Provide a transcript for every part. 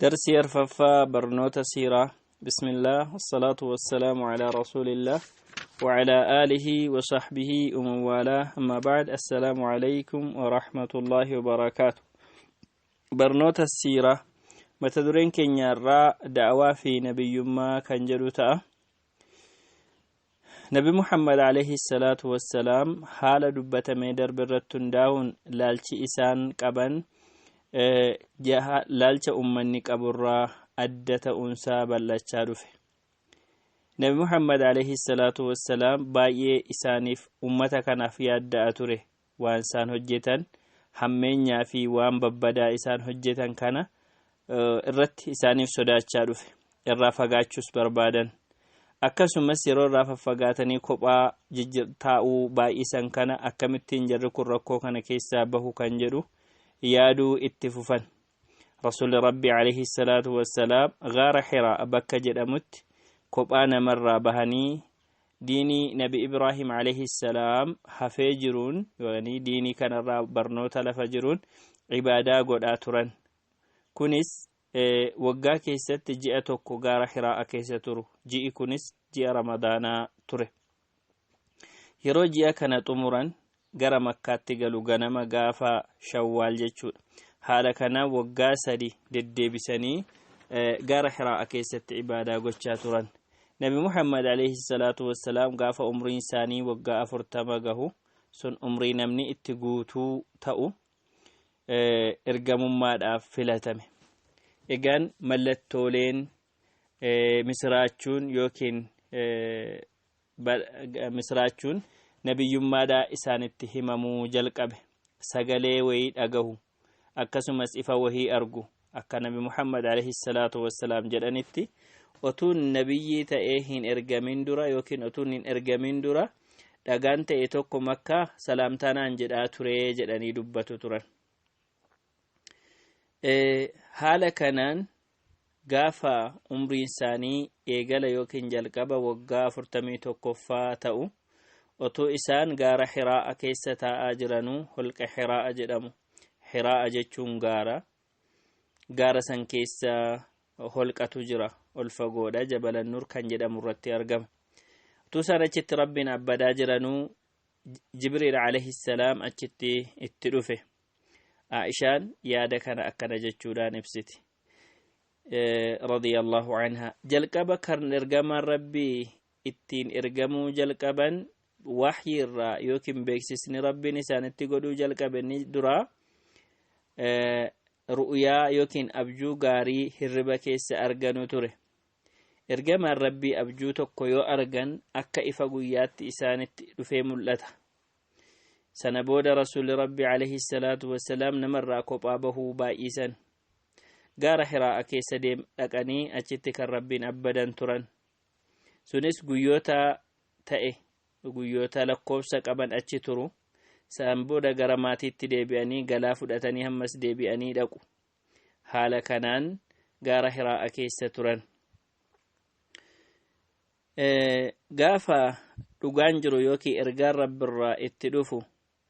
درس يرففا برنوت سيرة. بسم الله والصلاة والسلام على رسول الله وعلى آله وصحبه ومن والاه. أما بعد، السلام عليكم ورحمة الله وبركاته. برنوت السيرة متدرين كنيا الراء دعوة في نبي ما كان جلوتا نبي محمد عليه الصلاة والسلام حال دبة ميدر برتن داون لالشي إسان قبن laalcha ummanni qaburraa adda ta'uunsaa bal'achaa dhufe. Nabi Muhammad alayhi salaatu wassalaam baay'ee isaaniif ummata kanaaf yaadda'a ture. Waan isaan hojjetan hammeenyaa fi waan babbadaa isaan hojjetan kana irratti isaaniif sodaachaa dhufe. Irraa fagaachuus barbaadan. Akkasumas yeroo irraa faffagaatanii kophaa taa'uu baay'isan kana akkamittiin jarri kun rakkoo kana keessaa bahu kan jedhu yaaduu itti fufan. Rasuulli Rabbi alayhi salaatu wassalaam gaara Hiraa bakka jedhamutti kophaa namarraa bahanii diinii Nabi Ibraahim alayhi salaam hafee jiruun yookiin diinii kanarraa barnoota lafa jiruun ibaadaa godhaa turan. Kunis waggaa keessatti ji'a tokko gaara Hiraa keessa turu. Ji'i kunis ji'a Ramadaanaa ture. Yeroo ji'a kana xumuran gara Makkaatti galu ganama gaafa Shawwaal jechuudha. Haala kana waggaa 3 deddeebisanii gaara Hiraa keessatti ibaadaa gochaa turan. Nabi Muhammad alayhi salaatu wassalaam gaafa umriin isaanii waggaa 40 gahu sun umrii namni itti guutuu ta'u ergamummaadhaaf filatame. Egaan mallattooleen misraachuun yookiin misraachuun nabiyyummaadhaa isaanitti himamuu jalqabe. Sagalee wayii dhagahu akkasumas ifa wahii argu akka Nabi Muhammad alayhi salaatu wassalaam jedhanitti otuun nabiyyii ta'ee hin ergamin dura yookiin otuun hin ergamin dura dhagaan ta'e tokko Makkaa salaamtaanaan jedhaa ture jedhanii dubbatu turan. Haala kanaan gaafa umriin isaanii eegala yookiin jalqaba waggaa 41ffaa ta'u otoo isaan gaara Hiraa keessa taa'aa jiranuu holqa Hiraa jedhamu. Hiraa jechuun gaara san keessa holqatu jira. Ol fagoodha. Jabal Nur kan jedhamu irratti argama. Otoo isaan achitti Rabbiin abbadaa jiranuu Jibriil alayhi salaam achitti itti dhufe. Aishaan yaada kana akkana jechuudhaan ibsiti. Radiyallahu anha. Jalqaba kan ergamaan Rabbii ittiin ergamuu jalqaban wahyi irraa yookiin beeksisni Rabbiin isaanitti godhuu jalqabanii dura ru'yaa yookiin abjuu gaarii hirriba keessa arganu ture. Ergamaan Rabbii abjuu tokko yoo argan akka ifa guyyaatti isaanitti dhufee mul'ata. Sana booda Rasuulli Rabbi alayhi salaatu wassalaam namarraa kophaa bahuu baay'isan. Gaara Hiraa keessa dhaqanii achitti kan Rabbiin abbadan turan. Sunis guyyoota lakkoofsa qaban achi turu. San booda gara maatiitti deebi'anii galaa fudhatanii hammas deebi'anii dhaqu. Haala kanaan gaara Hiraa keessa turan. Gaafa dhugaan jiru yookiin ergaan Rabbiirraa itti dhufu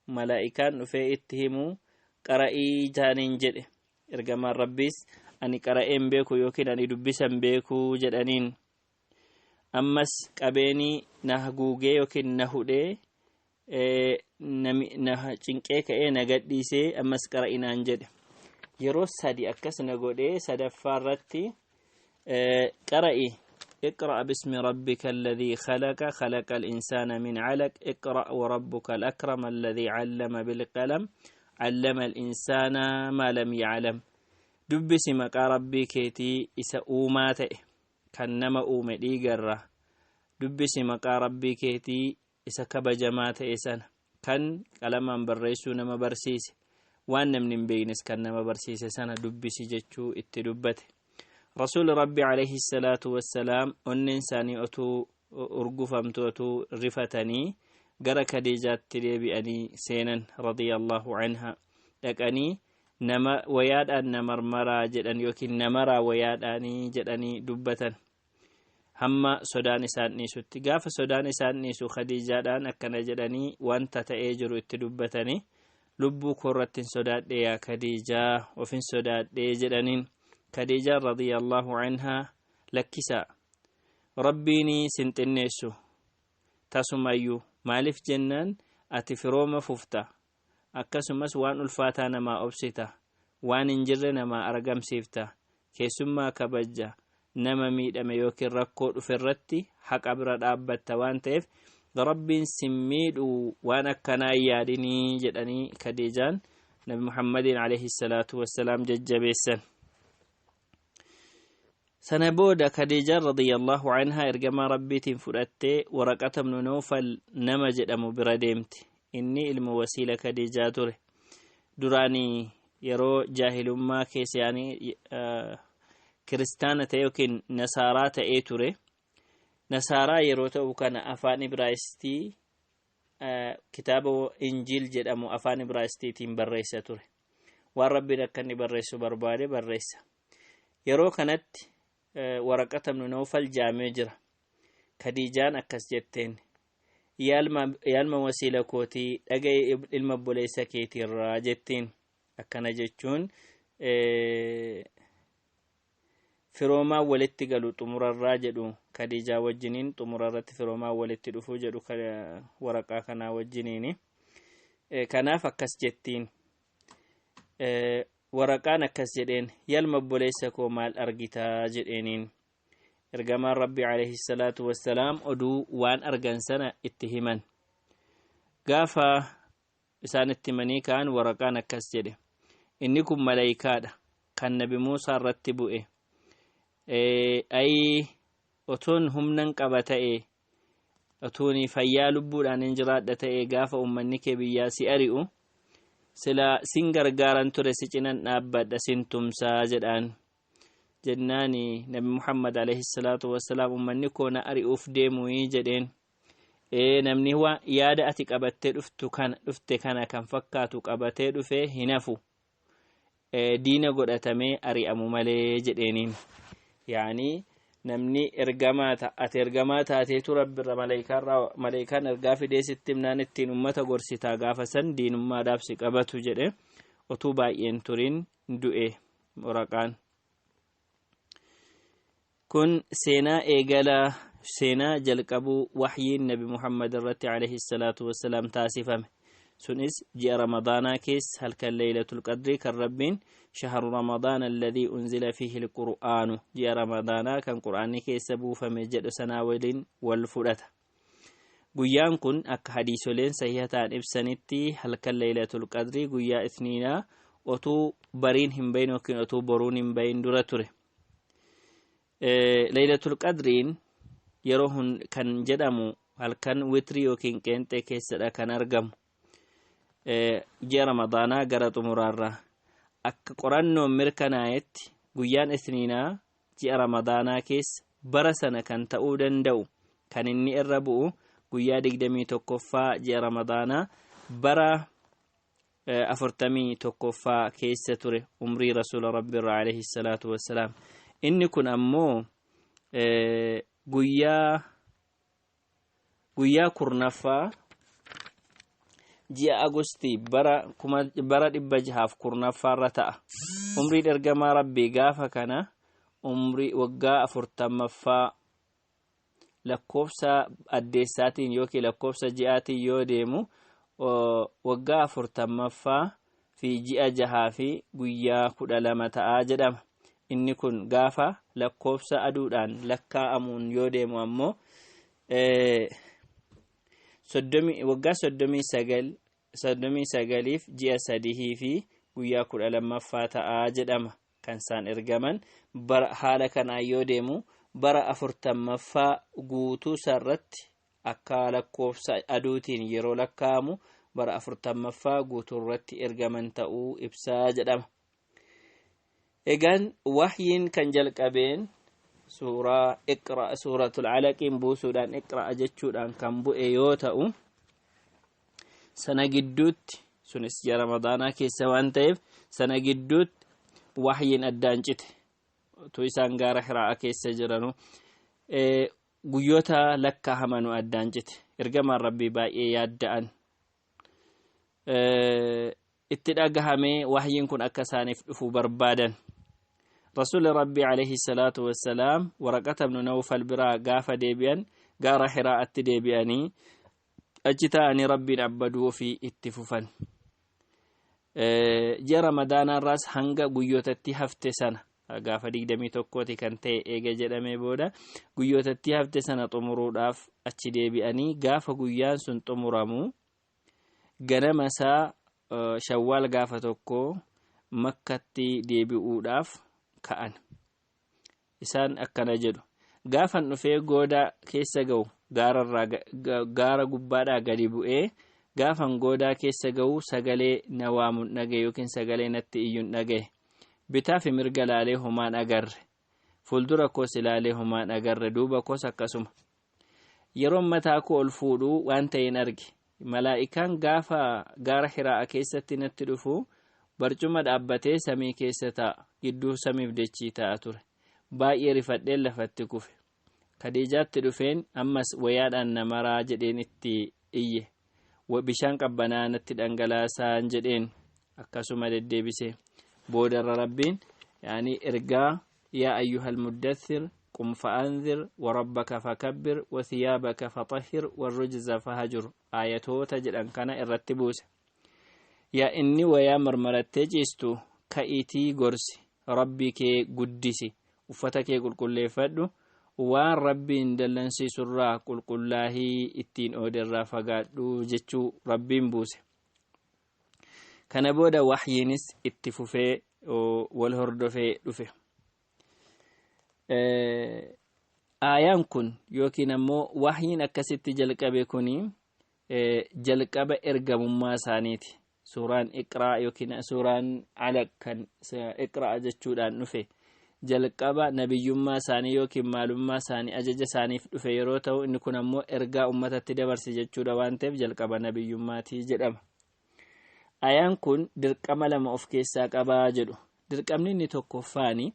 malaa'ikaan dhufee itti himu qara'ii jaaniin jedhe. Ergamaan Rabbiis ani qara'een beeku yookiin ani dubbisan beeku jedhaniin. Ammas qabeenii na haguugee yookiin na hudhee na cinqee ka'ee na gadhiisee ammas qara'inaan jedhe. Yeroo 3 akkas na godhee sadaffaa irratti qara'i اقرأ باسم ربك الذي خلق الإنسان من علق اقرأ وربك الأكرم الذي علم بالقلم علم الإنسان ما لم يعلم. دبس مقا ربي كيتي إسا أومات كنما أومي ديقرة. دبس مقا ربي كيتي إسا كبجمات إسان كان قلما بريسو نما برسيس وان من بينس كان نما برسيس سنة دبس جتشو اتدبته. رسول ربي عليه الصلاة والسلام إنساني أتو أرقفمتو أتو رفتني قرى كديجات تريبئني سينا رضي الله عنها لكني نما وياد أن مرمرا جدن يوكين نمرا وياد أني جدني دبة هم سودان ساني ستي قاف سودان ساني سو خديجات أن أكنا جدني وانت تأجر اتدبتني لبو كرة سودات يا خديجة وفين سودات جدنين خديجة رضي الله عنها لكسا ربيني سنتنيسو تسميو مالف جنان أتفروم ففتا أكسمس وان الفاتانا ما أبسيتا وان انجرنا ما أرقم سيفتا كيسما كبجة نما ميد أما يوكي ركو فرتي حق أبرد أبت وان تيف ربين سميد وانا كنا يادني جدني خديجان نبي محمد عليه الصلاة والسلام ججبيسا سنبودا خديجة رضي الله عنها إرجما ربي تنفرت ورقة من نوفل نمجد أمو برديمت إني الموسيلة خديجة تره دراني يرو جاهل ما كيس يعني كريستانة يوكين نصارات تره نصارى يروتو كان أفاني برايستي كتابه إنجيل جد أمو أفاني برايستي تيم بريسة تره والرب نكني بريسو بربادي بريسة يرو كانت ورقة من نوفل جامع جرى خديجان أكس جتين يالما وسيلة كوتي أجي المبوليسة كيتي الراجتين أكنا جتون فروما ولت قالوا تمر الراجدو خديجة وجنين تمر الرت فروما ولت دفوجدو ورقة كنا وجنيني كنا فكس جتين ورقان أكس جدين يالمبوليسة مال أرجتا جدينين إرجما ربي عليه الصلاة والسلام أدو وان أرجن سنة اتهما قافا إسان التمني كان ورقان أكس جدين إنكم ملايكادا كان نبي موسى رتبوا أي أتون هم ننقبتئ أتوني فيا لبودان انجراد تئ قافا أمنك بياسي أريئو سلا سنگر غاران ترسيچنن نابد سنتم ساجدان جناني نبي محمد عليه الصلاة والسلام أمنكو نأري أفديمو يجدين نمني هو يادا أتك أبتت أفت كان كان فكاتك أبتت أفه هنفو دين قد أتمي أري أمو ملي جدينين يعني نمني إرقامات أتيتو رب ملايكان إرقافي دي ستمنان التين أمتا قرسيتا قافسا دين أمما دابسي قبتو جده وطوبا ينترين دوئي ورقان كن سينا إيقالا سينا جلقبو وحي النبي محمد الرتي عليه الصلاة والسلام تاسفا سنس جاء رمضان كيس هل كان ليلة القدر كالربين شهر رمضان الذي أنزل فيه القرآن جاء رمضان كان قرآن كيس بو فمجد سناول والفلة قيان كن أك حديث لين سيهتان إبسانتي هل كان ليلة القدر قيا اثنين أتو برين هم بين وكين أتو برون هم بين دراتره ليلة القدرين يروهن كان جدامو هل كان وتري وكين كنت كيس كان أرقم جاء رمضان قرأت مرارة أك قرآن مركنايت قيان اثنين جاء رمضان كيس برسنا كان تأودن دو كان إني الربو قيا دقدمي تقفى جاء رمضان برا أفرتمي تقفى كيس تري عمري رسول ربي عليه الصلاة والسلام إني كن أمو قيا كرنفا جاء أغسطي برا إبجهاف كرنا فارتا عمري درقما ربي قافا كان عمري وقا أفرتمفا لكوفسا الديساتين يوكي لكوفسا جاءتي يوديمو وقا أفرتمفا في جاء جهافي قيا كدلمة آجدم إني كن قافا لكوفسا أدودان لكا أمون يوديمو أمو وقا صدمي سجليف جاء سديه في ويا كل لما فات أجدم كان سان إرجمن حال كان أيوديمو برا أفرتم مفا قوتو سرت أكال كوفس أدوتين يرو لكامو برا أفرتم مفا قوتو رت إرجمن تأو إبسا جدم إجان وحين كان جلك أبين سورة اقرأ سورة العلق بوسودان اقرأ جتشودان كان بو إيوتاو سنة جدوت سنس جا رمضانا كيسا وانتيف سنة جدوت وحيين أدانجت تويسان غار حراء كيسا جرانو قيوتا لكا همانو أدانجت إرقام ربي باقي يادعان اتداق همي وحيين كن أكساني فو بربادا رسول ربي عليه الصلاة والسلام ورقة بن نوفل برا قاف ديبيان قار حراءة ديبياني أجتاني ربي عبدو في اتففا جرى رمضان الراس هنگا قيوتتي هفت سنة قاف ديك دمي توقوتي كانتي إيجا جرمي بودا قيوتتي هفت سنة طمرو داف أجي ديبياني قاف قيان سن طمرامو غنمسا شوال قاف توقو مكتي ديبيئو داف ka'an isaan akkana jedhu gaafan dhufee goodaa keessa ga'u gaara gubbaadhaa gadi bu'ee gaafan goodaa keessa ga'u sagalee na waamu dhagaye yookiin sagalee natti iyyuu dhagaye bitaa fi mirga laalee homaan agarre fuuldura koos ilaalee homaan agarre duuba koos akkasuma yeroo mataa koo ol fuudhuu waan ta'een arge malaa'ikaan gaafa gaara Hiraa keessatti natti dhufu barcuma dhaabbatee samii keessa taa'a gidduu samiif dachii ta'a ture baay'ee rifadheen lafatti kufe Khadiijaatti dhufeen ammas wayaadhaan namaraa jedheen itti iyye bishaan qabbanaa natti dhangalaasaan jedheen akkasuma deddeebise boodarra rabbiin yaani ergaa yaa ayyuhal muddaththir qum fa'anzir wa rabbaka fakabbir wa thiyaabaka fatahhir warrujza fahajur ayatoota jedhan kana irratti buuse yaa inni wayaa marmarattee ciistu ka'iitii gorsi rabbii kee guddisi uffata kee qulqulleeffadhu waan rabbiin dallansiisurraa qulqullaahii ittiin ooderraa fagaadhu jechuu rabbiin buuse kana booda wahyiinis itti fufee wal hordofee dhufe aayaan kun yookiin ammoo wahyiin akkasitti jalqabe kuni jalqaba ergamummaa isaaniiti suuraan iqraa yookiin suuraan alaq kan iqraa jechuudhaan dhufe jalqaba nabiyyummaa isaanii yookiin maalummaa isaanii ajaja isaaniif dhufe yeroo ta'u inni kun ammoo ergaa ummatatti dabarsi jechuudha waan ta'eef jalqaba nabiyyummaatii jedhama ayaan kun dirqama lama of keessaa qabaa jedhu dirqamni inni tokkoffaani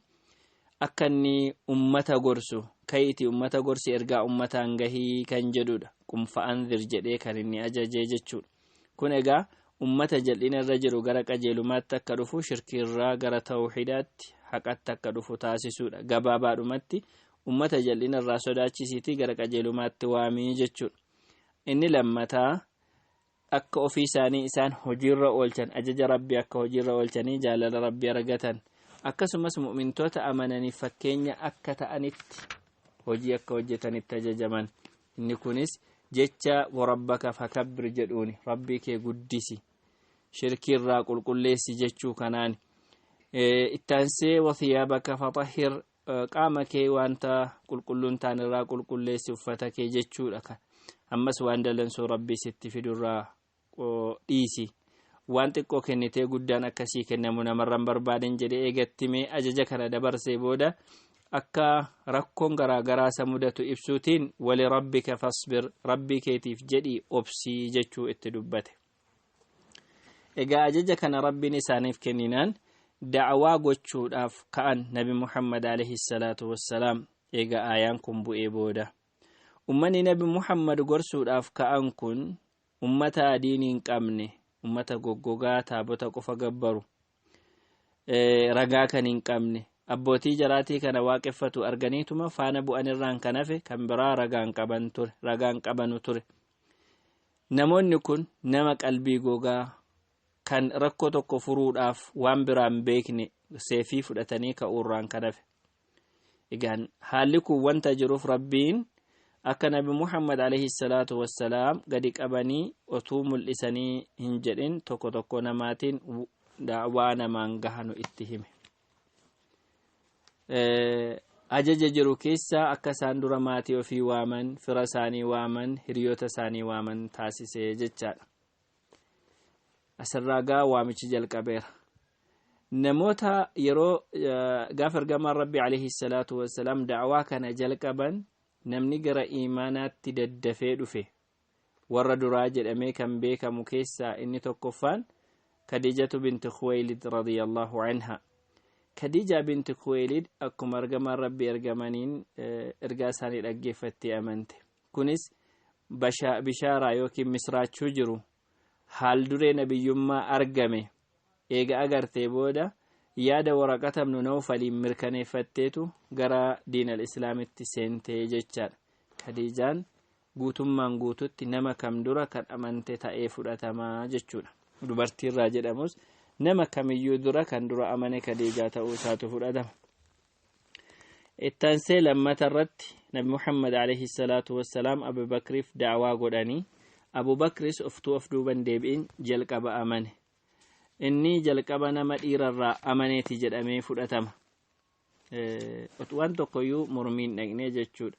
akka inni ummata gorsu kayitii ummata gorsi ergaa ummataan gahii kan jedhudha qum fa'anzir jedhee kan inni ajajee jechuudha kun egaa ummata jal'ina irra jiru gara qajeelumaatti akka dhufu shirkiirraa gara tawhiidaatti haqatti akka dhufu taasisuudha gabaabaadhumatti ummata jal'ina irraa sodaachisiitii gara qajeelumaatti waamii jechuudha inni lammataa akka ofii isaanii isaan hojiirra oolchan ajaja rabbii akka hojiirra oolchanii jaalala rabbii argatan akkasumas mu'mintoota amananiif fakkeenya akka ta'anitti hojii akka hojjetanitti ajajaman inni kunis jecha warabbaka fakabbir jedhuuni rabbii kee guddisi shirkiirraa qulqulleessi jechuu kanaan ittaansee wathiyaabaka fatahhir qaama kee wanta qulqulluun taanirraa qulqulleessi uffata kee jechuudha kan ammas waan dalansoo rabbii sitti fidurraa dhiisi waan xiqqoo kennitee guddaan akkasii kennamu namarran barbaaden jedhee eegattimee ajaja kana dabarsee booda akka rakkoon garaagaraa isa mudatu ibsuutiin wali rabbika fasbir rabbii keetiif jedhii obsii jechuu itti dubbate egaa ajaja kana rabbiin isaaniif kenninaan da'awaa gochuudhaaf ka'an nabi Muhammad alayhi salaatu wassalaam egaa aayaan kun bu'ee booda ummanni nabi Muhammad gorsuudhaaf ka'an kun ummata diinii hin qabne ummata goggogaa taabota qofa gabbaru ragaa kan hin qabne abbootii jaraatii kana waaqeffatu arganiituma faana bu'anirraan kan hafe kan biraa ragaan qabanu ture namoonni kun nama qalbii gogaa kan rakkoo tokko furuudhaaf waan biraan beekne seefii fudhatanii ka'uurraan kan hafe egaan haalli kun wanta jiruuf rabbiin akka nabi Muhammad alayhi salaatu wassalaam gadi qabanii otuu mul'isanii hin jedhin tokko tokko namaatiin da'waa namaan gahanu itti hime ajaja jiru keessa akka isaan dura maatii ofii waaman fira isaanii waaman hiriyoota isaanii waaman taasisee jechaadha asirraa gaa waamichi jalqabeera namoota yeroo gaafa ergamaan rabbi alayhi salaatu wassalaam da'waa kana jalqaban namni gara iimaanaatti daddafee dhufe warra duraa jedhamee kan beekamu keessaa inni tokkoffaan Khadiijatu binti Khuwaylid radiyallahu anha Khadiija binti Khuwaylid akkuma ergamaan rabbi ergamaniin ergaa isaanii dhaggeeffattee amante kunis bishaaraa yookiin misraachuu jiru haal duree nabiyyummaa argame eega agartee booda yaada waraqata ibn nawfal mirkaneeffatteetu gara diin al-islaamitti seentee jechaadha. Khadiijaan guutummaan guututti nama kam dura kan amante ta'ee fudhatamaa jechuudha. Dubartiirraa jedhamus nama kamiyyuu dura kan dura amane Khadiijaa ta'uu isaatu fudhatama. Ittaansee lammata irratti Nabi Muhammad alayhi salaatu wassalaam Abu Bakriif da'waa godhanii Abu Bakris of duuban deebi'in jalqaba amane. Inni jalqaba nama dhiirarraa amaneeti jedhamee fudhatama. Waan tokkoyyuu mormiin dhaqnee jechuudha.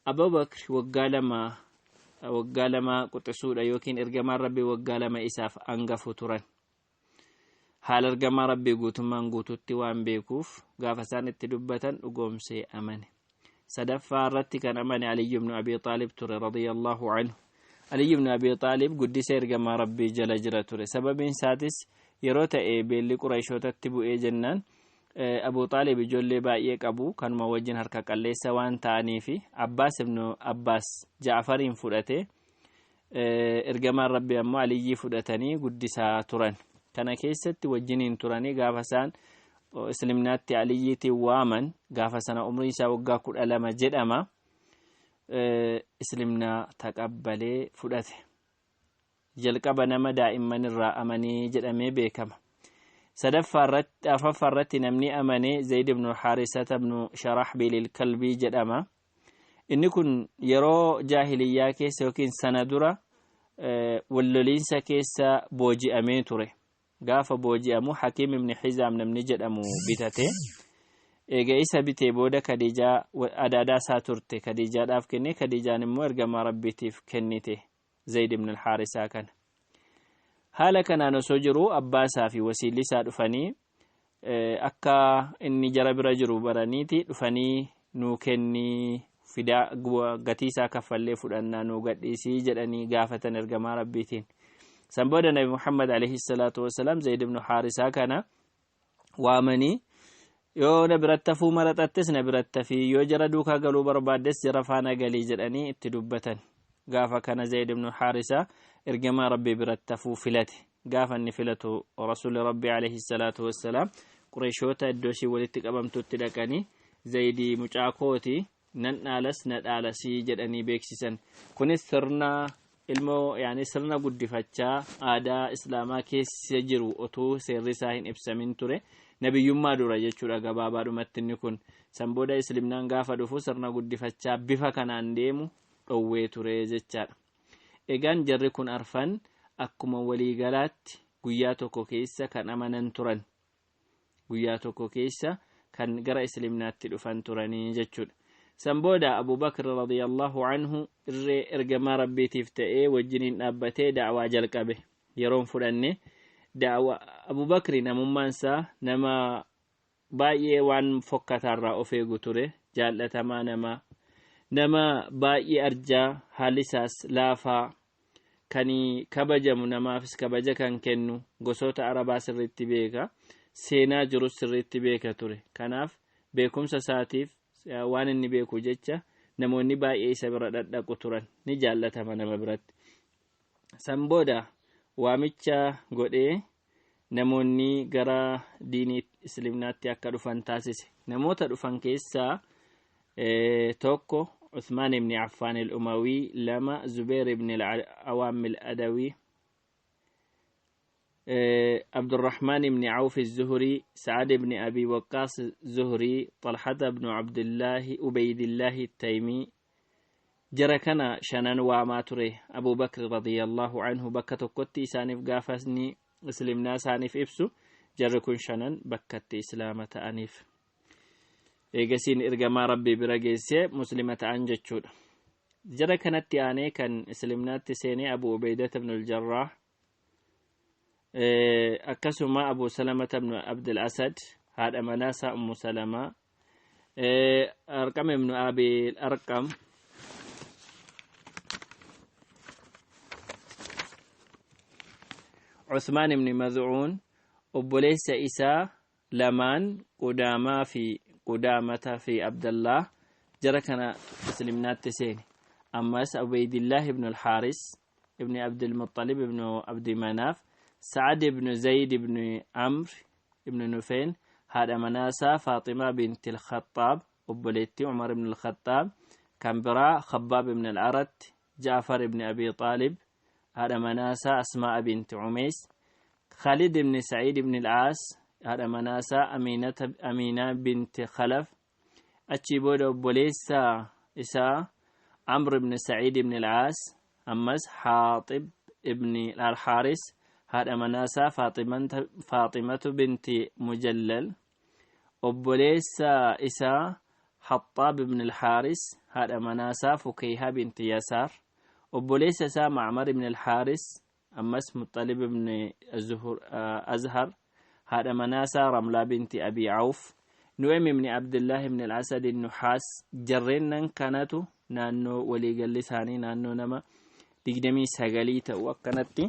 Abu Bakr waggaa lama quxisuudha yookiin ergamaan Rabbii waggaa lama isaaf hangafu turan. Haala ergamaa Rabbii guutummaan guututti waan beekuuf gaafa isaan itti dubbatan dhugoomsee amane. Sadaffaa irratti kan amane Aliyyu ibn Abi Xaalib ture radiyallahu anhu. Aliyyu ibn Abi Xaalib guddisa ergamaa Rabbii jala jira ture. Sababiin isaatis yeroo ta'e beelli Qurayshootatti bu'ee jennaan Abu Xaalib ijoollee baay'ee qabu kanuma wajjin harka qalleessa waan ta'aniifi Abbaas ibn Abbaas Ja'fariin fudhate ergamaan Rabbii ammoo Aliyyii fudhatanii guddisaa turan. Kana keessatti wajjiniin turanii gaafa isaan Islaamnaatti Aliyyiitiin waaman gaafa sana umrii isaa waggaa 12 jedhama. Islaamnaa taqabbalee fudhate. Jalqaba nama daa'imman irraa amanii jedhamee beekama. Afraffaa irratti namni amane Zayd ibn Haarisata ibn Sharaxbiil al-Kalbii jedhama. Inni kun yeroo jaahiliyyaa keessa yookiin sana dura walloliinsa keessa booji'amee ture. Gaafa booji'amu Hakiim ibn Hizaam namni jedhamu bitate. Eega isa bitee booda Khadiijaa adaadaa isaa turte Khadiijaadhaaf kenne. Khadiijaan immoo ergamaa Rabbiitiif kennite Zayd ibn al-Haarisaa kana. Haala kanaan osoo jiru abbaasaa fi wasiilli isaa dhufanii akka inni jara bira jiru baraniiti dhufanii nuu kennii fidaa gatii isaa kaffallee fudhannaa nuu gadhiisii jedhanii gaafatan ergamaa Rabbiitiin. San booda Nabi Muhammad alayhi salaatu wassalaam Zayd ibn Haarisaa kana waamanii yoo na biratti hafuu maraxattes na biratti hafii yoo jara duukaa galuu barbaaddes jara faana galii jedhanii itti dubbatan. Gaafa kana Zayd ibn Haarisaa ergamaa Rabbii biratti hafuu filate. Gaafa inni filatu Rasuulli Rabbii alayhi salaatu wassalaam Qurayshoota iddoo ishii walitti qabamtutti dhaqanii Zaydii mucaa kooti nan dhaalas na dhaalasii jedhanii beeksisan. Kunis sirna ilmoo sirna guddifachaa aadaa Islaamaa keessa jiru otuu seerri isaa hin ibsamin ture. Nabiyyummaa dura jechuudha gabaabaadhumatti inni kun. San booda Islaamnaan gaafa dhufu sirna guddifachaa bifa kanaan deemu dhowwee ture jechaadha. Egaan jarri kun arfan akkuma waliigalaatti guyyaa tokko keessa kan amanan turan. Guyyaa tokko keessa kan gara Islaamnaatti dhufan turanii jechuudha. San booda Abu Bakr radiyallahu anhu irree ergamaa Rabbiitiif ta'ee wajjiniin dhaabbatee da'waa jalqabe. Yeroon fudhanne da'waa Abu Bakr namummaan isaa nama baay'ee waan fokkataarraa of eegu ture. Jaallatamaa nama baay'ee arjaa haalli isaas laafaa kan kabajamu namaafis kabaja kan kennu gosoota Arabaa sirriitti beeka. Seenaa jirus sirriitti beeka ture. Kanaaf beekumsa isaatiif waan inni beeku jecha namoonni baay'ee isa bira dhaqu turan ni jaallatama nama biratti. San booda waamicha godhee namoonni gara diinii Islaamnaatti akka dhufan taasise. Namoota dhufan keessaa tokko Uthman ibn Affan al-Umawi, lama Zubair ibn al-Awam al-Adawi, عبد الرحمن بن عوف الزهري، سعد بن أبي وقاص الزهري، طلحة بن عبد الله عبيد الله التيمي. جركنا شنان واماتري أبو بكر رضي الله عنه بكة كتي سانف قافسني اسلمنا سانف إبسو جركن شنان بكة إسلامة أنيف إيجاسين إرجما ربي برجيسي مسلمة أنجتشود. جركنا تياني كان اسلمنا تسيني أبو عبيدة بن الجراح، أكسما أبو سلمة بن عبد الأسد، هذا مناسة أم سلمة، أرقم بن أبي الأرقم، عثمان بن مذعون، أبوليس إسا لمان قدامة في عبد الله. جركنا سلمنات تسين. أما عبيد الله بن الحارث ابن عبد المطلب بن عبد مناف، سعد بن زيد بن عمرو بن نفين، هذا مناسا فاطمة بنت الخطاب وبليتي عمر بن الخطاب كان براء خباب بن العرت جعفر بن أبي طالب هذا مناسا أسماء بنت عميس خالد بن سعيد بن العاص هذا مناسا أمينة بنت خلف أتشيبود وبليسا إساء عمرو بن سعيد بن العاص أمس حاطب ابن الحارس هذا مناسا فاطمة بنت مجلل وبليسا إساء حطاب بن الحارس هذا مناسا فكيها بنت يسار وبليسا سا معمر بن الحارس أمس مطلب بن أزهر هذا مناسا رملة بنت أبي عوف نعيم بن عبد الله بن الأسد النحاس جرنا كانتو نانو ولي قال لساني نانو نما دقدمي ساقاليتا وكانت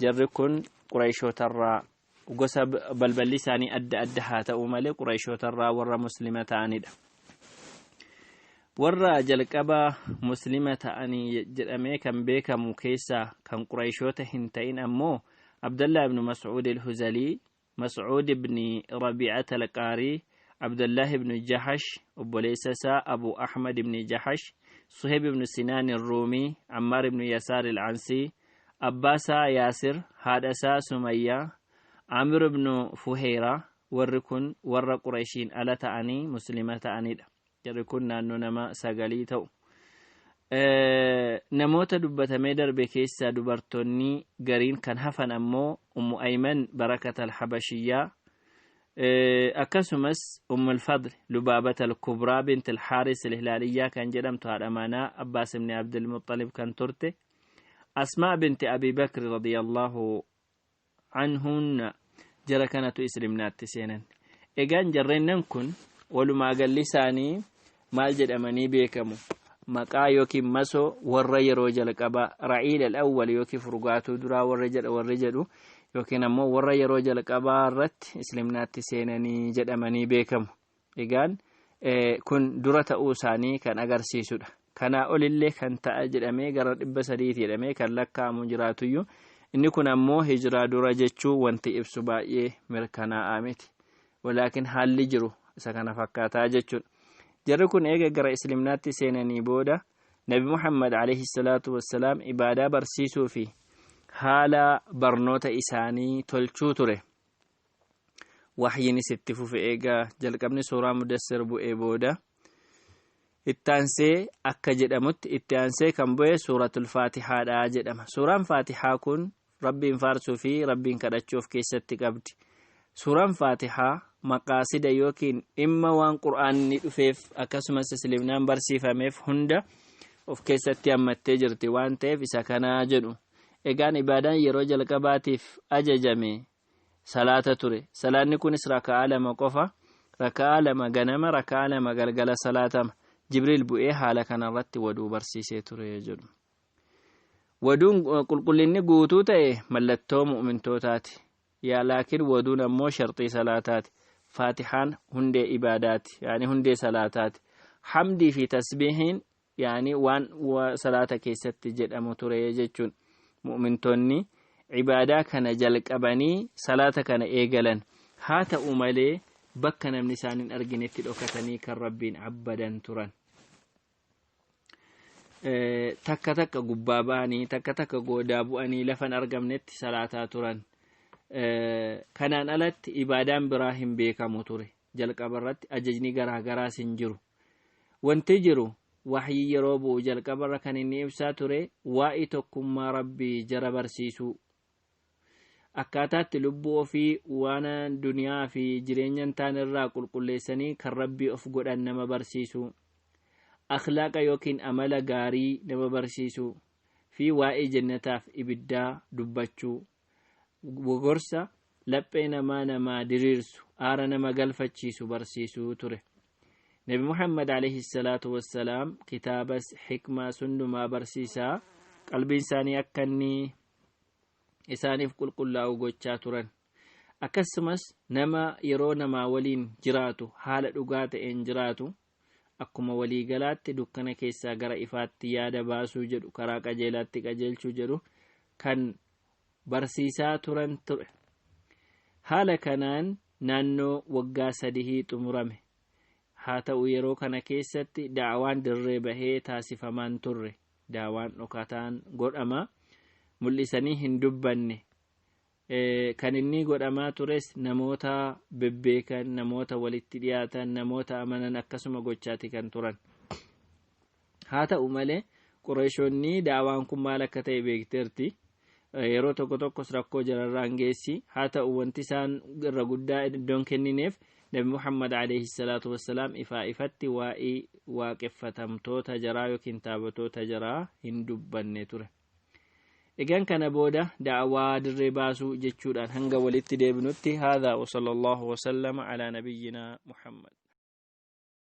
جركن قريشو ترى وقصب بلبل لساني أدها تأمالي قريشو ترى ورى مسلمة عنيدا ورى جلقبا مسلمة عني جرأمي كان بيكا مكيسا كان قريشو تهنتين أمو عبد الله بن مسعود الهزلي مسعود بن ربيعة القاري عبد الله بن جحش وبليسسا أبو أحمد بن جحش صهيب بن سنان الرومي عمار بن يسار العنسي أباسا ياسر هادسا سمية عمرو بن فهيرة وركن ور قريشين ألا تعني مسلمة تعني يركن نانو نما ساقاليتو نموت دبت ميدر بكيسا دبرتوني قرين كان هفن أمو أم أيمن بركة الحبشية أكسمس أم الفضل لبابة الكبرى بنت الحارس الهلالية كان جرمت هذا أمانا أباس بن عبد المطلب كان ترته أسماء بنت أبي بكر رضي الله عنهن جرى كانت إسلمنا تسينا إيجان جرين كن ولما قال لساني مالجد أماني بيكمو مقا يوكي مسو والرجل رجل قبا رعيل الأول يوكي فرقاتو درا والرجل yookiin ammoo warra yeroo jalqabaa irratti islimnaatti seenanii jedhamanii beekamu. Egaan kun dura ta'uu isaanii kan agarsiisudha. Kanaa olillee kan ta'a jedhamee gara 300 jedhamee kan lakkaa'amu jiraatuyyuu inni kun ammoo hijiraa dura jechuu wanti ibsu baay'ee mirkanaa'aa miti. Walaakin haalli jiru isa kana fakkaataa jechuudha. Jarri kun eega gara islimnaatti seenanii booda Nabi Muhammad alayhi salaatu wassalaam ibaadaa barsiisuu fi haala barnoota isaanii tolchuu ture. Wahyiinis itti fufe eegaa jalqabni suuraa mudassir bu'ee booda ittaansee akka jedhamutti ittaansee kan bu'e suuratul faatihaadhaa jedhama. Suuraan faatihaa kun rabbiin faarsuu fi rabbiin kadhachuuf keessatti qabdi. Suuraan faatihaa maqaasida yookiin dhimma waan qur'aanni dhufeef akkasumas islimnaan barsiifameef hunda of keessatti hammattee jirti waan ta'eef isa kanaa jedhu. Egaan ibaadaan yeroo jalqabaatiif ajajame salaata ture. Salaanni kunis raka'aa 2 qofa. Raka'aa 2 ganama, raka'aa 2 galgala salaatama. Jibriil bu'ee haala kanarratti waduu barsiisee ture jedhu. Waduun qulqullinni guutuu ta'e mallattoo mu'mintootaati. Yaa laakiin waduun ammoo sharxii salaataati. Faatihaan hundee ibaadaati. Yani hundee salaataati. Hamdii fi tasbiihiin yani waan salaata keessatti jedhamu ture jechuun. Mu'mintoonni ibaadaa kana jalqabanii salaata kana eegalan. Haa ta'u malee bakka namni isaan hin arginetti dhokatanii kan rabbiin abbadan turan. Takka takka gubbaa ba'anii takka takka goodaa bu'anii lafan argamnetti salaataa turan. Kanaan alatti ibaadaan biraa hin beekamu ture. Jalqaba irratti ajajni garaa garaas hin jiru. Wanti jiru wahyi yeroo bu'u jalqabarra kan inni ibsaa ture waa'ee tokkummaa rabbii jara barsiisuu. Akkaataatti lubbuu ofii waan duniyaa fi jireenyan ta'an irraa qulqulleessanii kan rabbii of godhan nama barsiisuu. Akhlaaqa yookiin amala gaarii nama barsiisuu fi waa'ee jannataaf ibiddaa dubbachuu. Gorsa laphee namaa diriirsu aara nama galfachiisu barsiisuu ture. Nabi Muhammad alayhi salatu wassalam kitaabas hikmaa sundumaa barsiisaa qalbiin isaanii akka inni isaaniif qulqullaa'u gochaa turan. Akkasumas nama yeroo namaa waliin jiraatu haala dhugaa ta'een jiraatu akkuma walii galaatti dukkana keessaa gara ifaatti yaada baasuu jedhu karaa qajeelaatti qajeelchuu jedhu kan barsiisaa turan ture. Haala kanaan naannoo waggaa 3 xumurame. haa ta'u yeroo kana keessatti da'awaan dirree bahee taasifamaan turre. Da'awaan dhokataan godhama mul'isanii hin dubbanne. Kan inni godhamaa tures namoota bebbeekan, namoota walitti dhiyaatan, namoota amanan akkasuma gochaati kan turan. haa ta'u malee Qureeshonni da'awaan kun maal akka ta'e beekteerti. Yeroo tokko tokkos rakkoo jararraan geessi. haa ta'u wanti isaan irra guddaa iddoon kennineef Nabi Muhammad alayhi salatu wassalam ifatti waa'ee waaqeffatamtoota jaraa yookiin taabatoota jaraa hin dubbanne ture. Egaan kana booda da'awaa dirree baasuu jechuudhaan hanga walitti deebinutti haadha wa sallallahu wa sallama ala nabiyyina Muhammad.